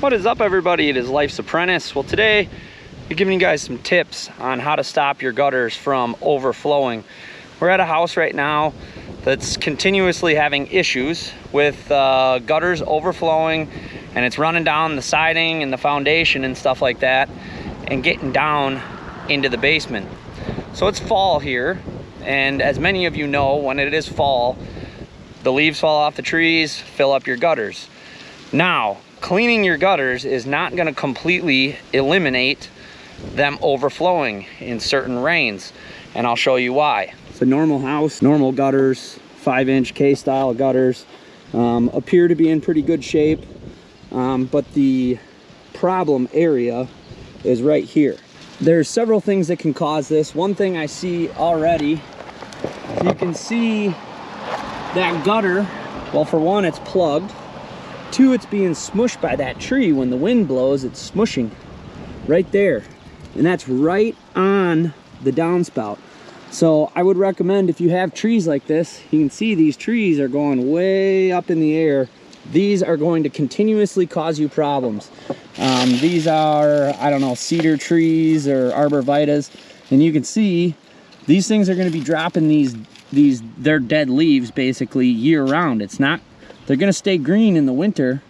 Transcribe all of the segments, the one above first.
What is up, everybody? It is Life's Apprentice. Well, today we're giving you guys some tips on how to stop your gutters from overflowing. We're at a house right now that's continuously having issues with gutters overflowing, and it's running down the siding and the foundation and stuff like that and getting down into the basement. So it's fall here, and as many of you know, when it is fall, the leaves fall off the trees, fill up your gutters. Now, cleaning your gutters is not going to completely eliminate them overflowing in certain rains, and I'll show you why. It's a normal house, normal gutters, 5-inch K-style gutters, appear to be in pretty good shape, but the problem area is right here. There's several things that can cause this. One thing I see already, you can see that gutter, well, for one, it's plugged. Two, it's being smushed by that tree. When the wind blows, it's smushing right there, and that's right on the downspout. So I would recommend, if you have trees like this, you can see these trees are going way up in the air. These are going to continuously cause you problems. These are, I don't know, cedar trees or arborvitaes, and you can see these things are going to be dropping they're dead leaves basically year round. It's not, they're going to stay green in the winter,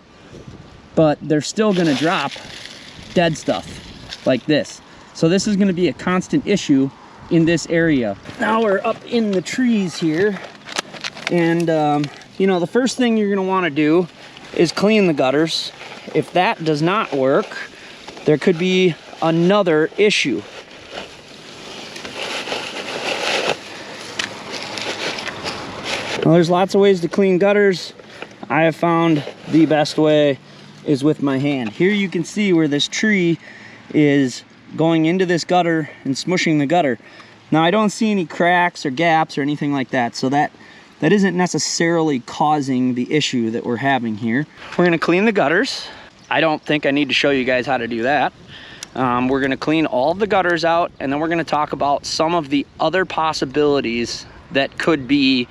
but they're still going to drop dead stuff like this. So this is going to be a constant issue in this area. Now we're up in the trees here, and you know, the first thing you're going to want to do is clean the gutters. If that does not work, there could be another issue. Well, there's lots of ways to clean gutters. I have found the best way is with my hand. Here you can see where this tree is going into this gutter and smushing the gutter. Now I don't see any cracks or gaps or anything like that, so that isn't necessarily causing the issue that we're having here. We're gonna clean the gutters. I don't think I need to show you guys how to do that. We're gonna clean all the gutters out, and then we're gonna talk about some of the other possibilities that could be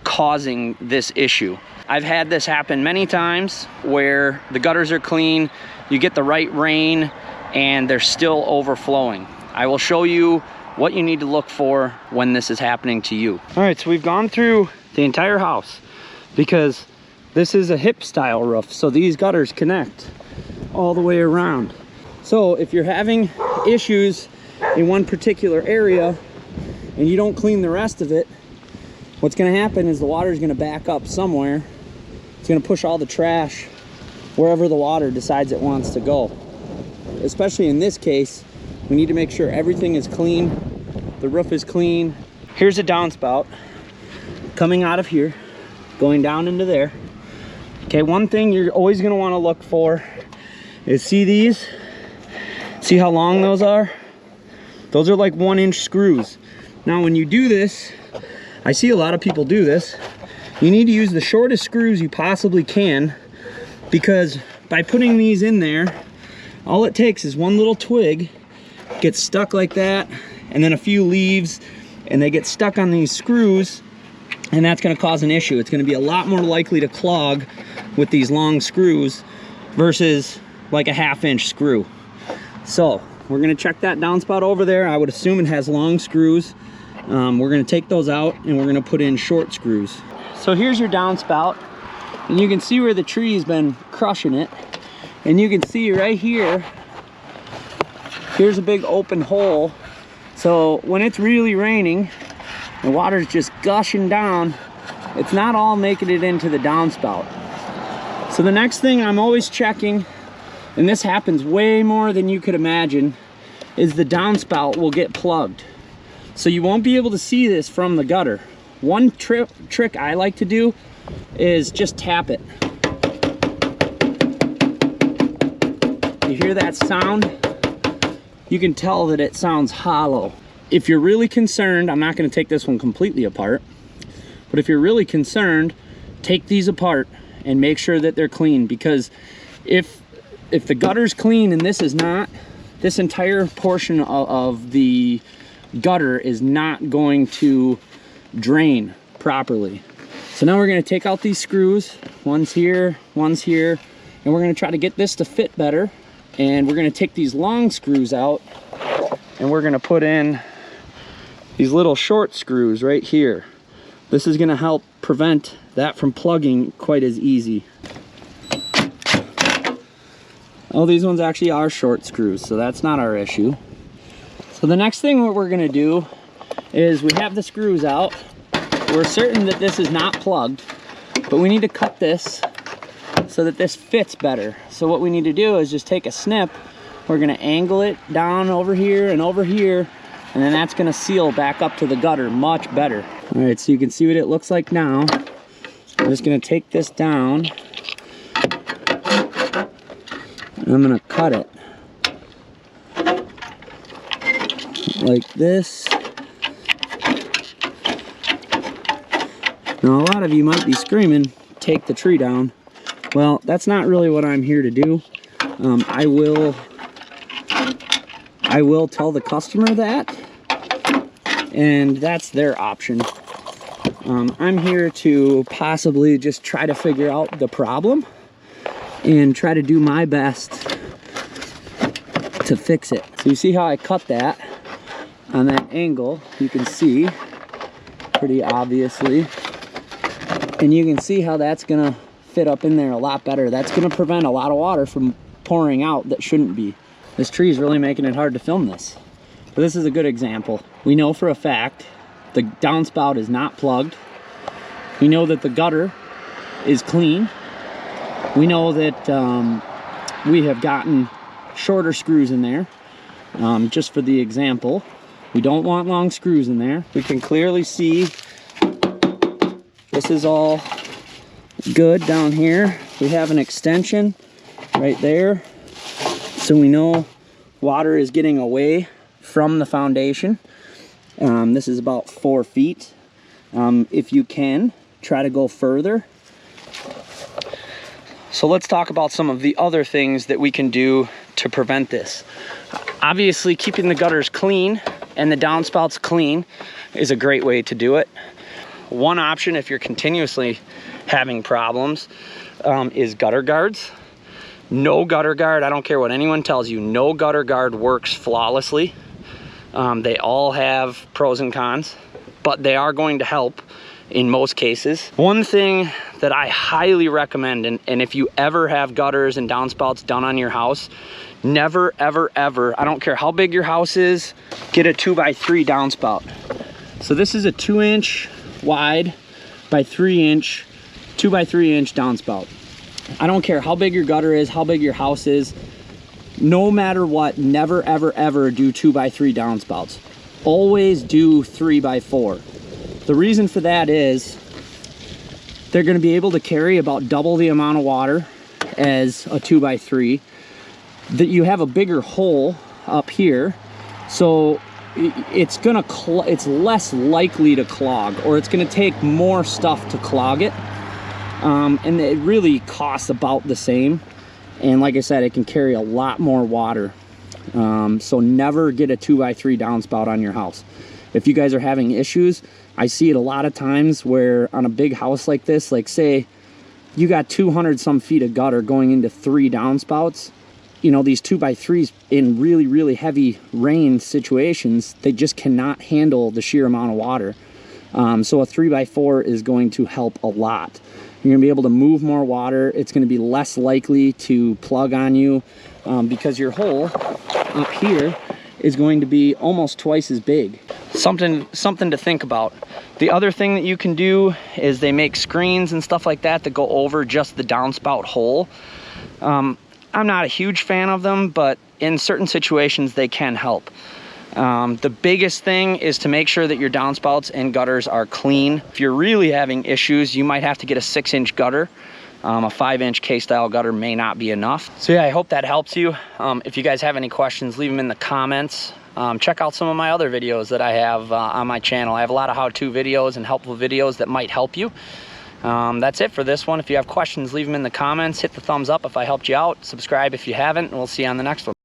causing this issue. I've had this happen many times where the gutters are clean, you get the right rain, and they're still overflowing. I will show you what you need to look for when this is happening to you. All right, so we've gone through the entire house because this is a hip style roof, so these gutters connect all the way around. So if you're having issues in one particular area and you don't clean the rest of it, what's gonna happen is the water is gonna back up somewhere. It's gonna push all the trash wherever the water decides it wants to go. Especially in this case, we need to make sure everything is clean, the roof is clean. Here's a downspout coming out of here, going down into there. Okay, one thing you're always gonna wanna look for is, see these? See how long those are? Those are like 1-inch screws. Now when you do this, I see a lot of people do this, you need to use the shortest screws you possibly can, because by putting these in there, all it takes is one little twig gets stuck like that, and then a few leaves, and they get stuck on these screws, and that's going to cause an issue. It's going to be a lot more likely to clog with these long screws versus like a 1/2-inch screw. So we're going to check that downspout over there. I would assume it has long screws. We're going to take those out and we're going to put in short screws. So here's your downspout, and you can see where the tree's been crushing it, and you can see right here, here's a big open hole. So when it's really raining, the water's just gushing down, it's not all making it into the downspout. So the next thing I'm always checking, and this happens way more than you could imagine, is the downspout will get plugged. So you won't be able to see this from the gutter. One trick I like to do is just tap it. You hear that sound? You can tell that it sounds hollow. If you're really concerned, I'm not going to take this one completely apart, but if you're really concerned, take these apart and make sure that they're clean, because if the gutter's clean and this is not, this entire portion of the gutter is not going to drain properly. So now we're going to take out these screws. One's here, and we're going to try to get this to fit better. And we're going to take these long screws out, and we're going to put in these little short screws right here. This is going to help prevent that from plugging quite as easy. Oh, these ones actually are short screws, so that's not our issue. So the next thing what we're going to do is we have the screws out. We're certain that this is not plugged, but we need to cut this so that this fits better. So what we need to do is just take a snip. We're going to angle it down over here and over here, and then that's going to seal back up to the gutter much better. All right, so you can see what it looks like now. I'm just going to take this down. I'm going to cut it like this. Now a lot of you might be screaming, take the tree down. Well, that's not really what I'm here to do. I will tell the customer that, and that's their option. I'm here to possibly just try to figure out the problem and try to do my best to fix it. So you see how I cut that on that angle? You can see pretty obviously, and you can see how that's gonna fit up in there a lot better. That's gonna prevent a lot of water from pouring out that shouldn't be. This tree is really making it hard to film this, but this is a good example. We know for a fact the downspout is not plugged. We know that the gutter is clean. We know that we have gotten shorter screws in there, just for the example. We don't want long screws in there. We can clearly see this is all good down here. We have an extension right there, so we know water is getting away from the foundation. This is about 4 feet. If you can, try to go further. So let's talk about some of the other things that we can do to prevent this. Obviously, keeping the gutters clean and the downspouts clean is a great way to do it. One option, if you're continuously having problems, is gutter guards. No gutter guard, I don't care what anyone tells you, no gutter guard works flawlessly. They all have pros and cons, but they are going to help in most cases. One thing that I highly recommend, and if you ever have gutters and downspouts done on your house, never, ever, ever, I don't care how big your house is, get a 2x3 downspout. So this is a 2-inch wide by 3-inch, 2x3 inch downspout. I don't care how big your gutter is, how big your house is, no matter what, never, ever, ever do 2x3 downspouts. Always do 3x4. The reason for that is they're going to be able to carry about double the amount of water as a 2x3. That you have a bigger hole up here, so it's less likely to clog, or it's going to take more stuff to clog it. And it really costs about the same. And like I said, it can carry a lot more water. So never get a 2x3 downspout on your house. If you guys are having issues, I see it a lot of times where on a big house like this, like say you got 200 some feet of gutter going into 3 downspouts, you know, these 2x3s in really, really heavy rain situations, they just cannot handle the sheer amount of water. So a 3x4 is going to help a lot. You're gonna be able to move more water. It's gonna be less likely to plug on you because your hole up here is going to be almost twice as big. Something to think about. The other thing that you can do is they make screens and stuff like that that go over just the downspout hole. I'm not a huge fan of them, but in certain situations they can help. The biggest thing is to make sure that your downspouts and gutters are clean. If you're really having issues, you might have to get a 6-inch gutter. A 5-inch K-style gutter may not be enough. So yeah, I hope that helps you. If you guys have any questions, leave them in the comments. Check out some of my other videos that I have on my channel. I have a lot of how-to videos and helpful videos that might help you. That's it for this one. If you have questions, leave them in the comments. Hit the thumbs up if I helped you out. Subscribe if you haven't, and we'll see you on the next one.